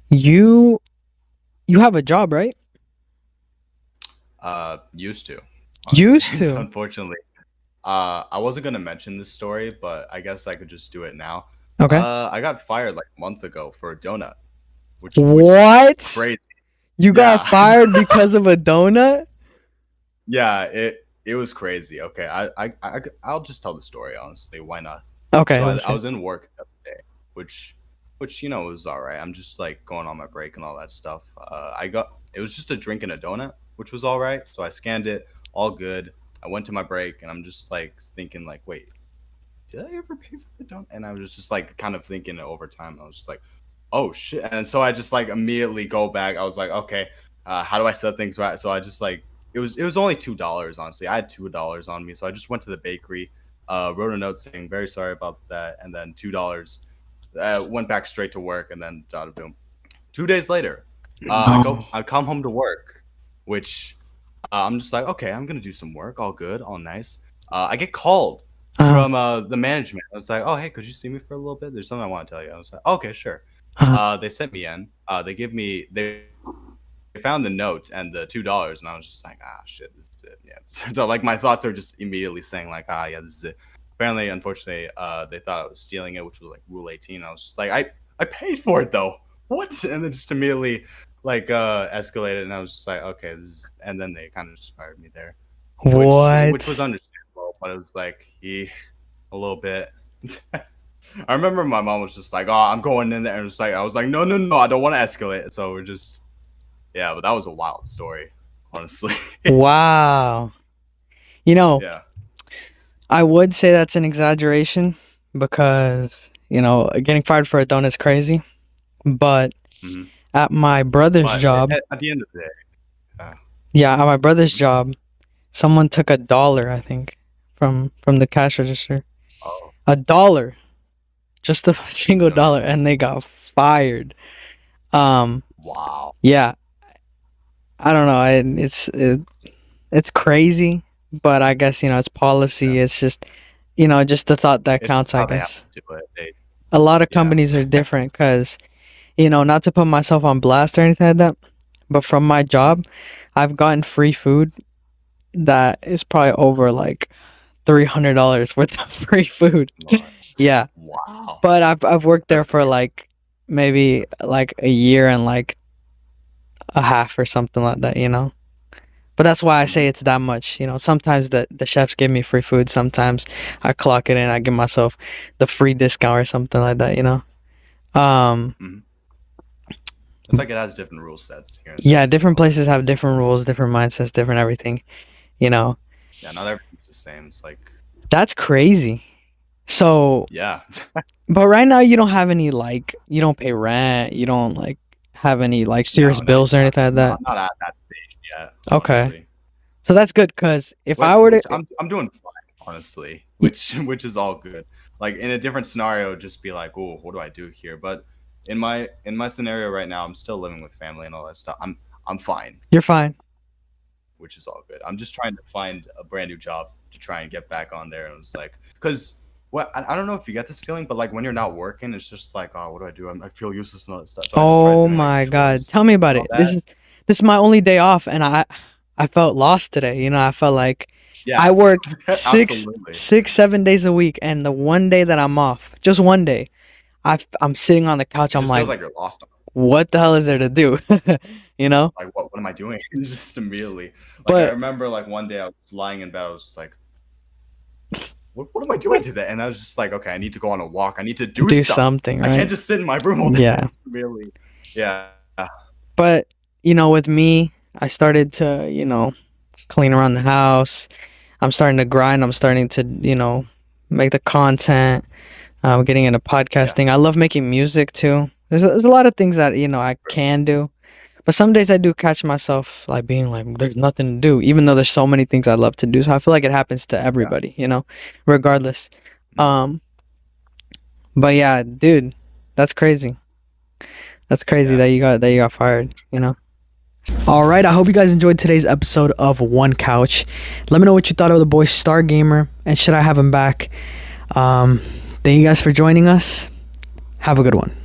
You you have a job, right? Used to, Used honestly. So to. unfortunately, I wasn't gonna mention this story, but I guess I could just do it now. Okay. I got fired like a month ago for a donut, which What? crazy. You got Yeah, fired because of a donut? yeah. It was crazy. Okay, I'll just tell the story honestly. Why not? Okay, So let's I hear. was in work the other day, which was all right. I'm just like going on my break and all that stuff. I got it was just a drink and a donut, which was all right. So I scanned it, all good. I went to my break and I'm just like thinking like, wait, did I ever pay for the donut? And I was just like kind of thinking it over time. I was just like, oh shit. And so I just like immediately go back. I was like, okay, how do I set things right? So I just like it was only $2 honestly. I had $2 on me, so I just went to the bakery, wrote a note saying very sorry about that, and then $2. Went back straight to work, and then boom. 2 days later, No. I come home to work, which I'm just like, okay, I'm gonna do some work, all good, all nice. I get called Uh, from the management. I was like, oh hey, could you see me for a little bit? There's something I want to tell you. I was like, okay, sure. uh, They sent me in. They found the note and the $2, and I was just like, ah, shit, this is it. Yeah. So like my thoughts are just immediately saying like, ah, yeah, this is it. Apparently, unfortunately, they thought I was stealing it, which was like Rule 18. I was just like, I paid for it though. What? And then just immediately like escalated, and I was just like, okay, and then they kind of just fired me there, which was what? understandable, but it was like a little bit. I remember my mom was just like, "Oh, I'm going in there," and I was like, "No, no, no, I don't want to escalate." So we're just, yeah, but that was a wild story, honestly. Wow. You know, Yeah. I would say that's an exaggeration because, getting fired for a donut is crazy. But Hmm. at my brother's But job, at the end of the day, uh, yeah, at my brother's job, someone took $1, I think, from the cash register. oh, $1, just a single no, dollar, and they got fired. Um, wow. yeah, I don't know. It's crazy, but I guess it's Yeah, policy. It's just the thought that it's just counts. I how they have guess to do it. a lot of Yeah, companies are different because not to put myself on blast or anything like that, but from my mhm. job, I've gotten free food that is probably over like $300 worth of free food. Lord. Yeah, Wow, but I've worked there that's for crazy. like maybe like a year and like a half or something like that. But that's why I say Hmm. it's that much. Sometimes the chefs give me free food. Sometimes I clock it in. I give myself the free discount or something like that. Um, Hmm. It's like it has different rule sets here and yeah, there, different though. places have different rules, different mindsets, different everything. You know, Yeah, not everything's the same. It's like, that's crazy. So, yeah, but right now you don't have any like you don't pay rent. You don't like have any like serious no, bills or anything like that. not at that stage yet, Okay, honestly. so that's good because if I were to, Which I'm doing fine, honestly. y- Which is all good. Like in a different scenario, just be like, oh, what do I do here? But in my scenario right now, I'm still living with family and all that stuff. I'm fine, you're fine. which is all good. I'm just trying to find a brand new job to try and get back on there. And it's like, because I don't know if you get this feeling, but like when you're not working, it's just like, oh, what do I do? I feel useless and all that stuff. So I just started Oh doing like my God. chores Tell me about and it. all This that. is this is my only day off and I felt lost today. I felt like Yeah, I work six absolutely. six 7 days a week and the one day that I'm off, just one day, I'm sitting on the couch. It I'm just feels like, like you're lost. what the hell is there to do? you know? Like, what am I doing? Just immediately. Like, I But remember, like, one day I was lying in bed. I was just like, what am I doing today? And I was just like, okay, I need to go on a walk. I need to do do stuff. something, I can't right? just sit in my room all day. Yeah. Really. Yeah. But with me, I started to, clean around the house. I'm starting to grind. I'm starting to, make the content. Getting into Yeah. podcasting. I love making music too. There's a lot of things that I can do, but some days I do catch myself like being like, there's nothing to do, even though there's so many things I love to do. So I feel like it happens to Yeah. everybody, regardless. Mm. Um, but yeah, dude, that's crazy. That's crazy Yeah. that you got fired. All right, I hope you guys enjoyed today's episode of One Couch. Let me know what you thought of the boy Star Gamer, and should I have him back? Um, thank you guys for joining us. Have a good one.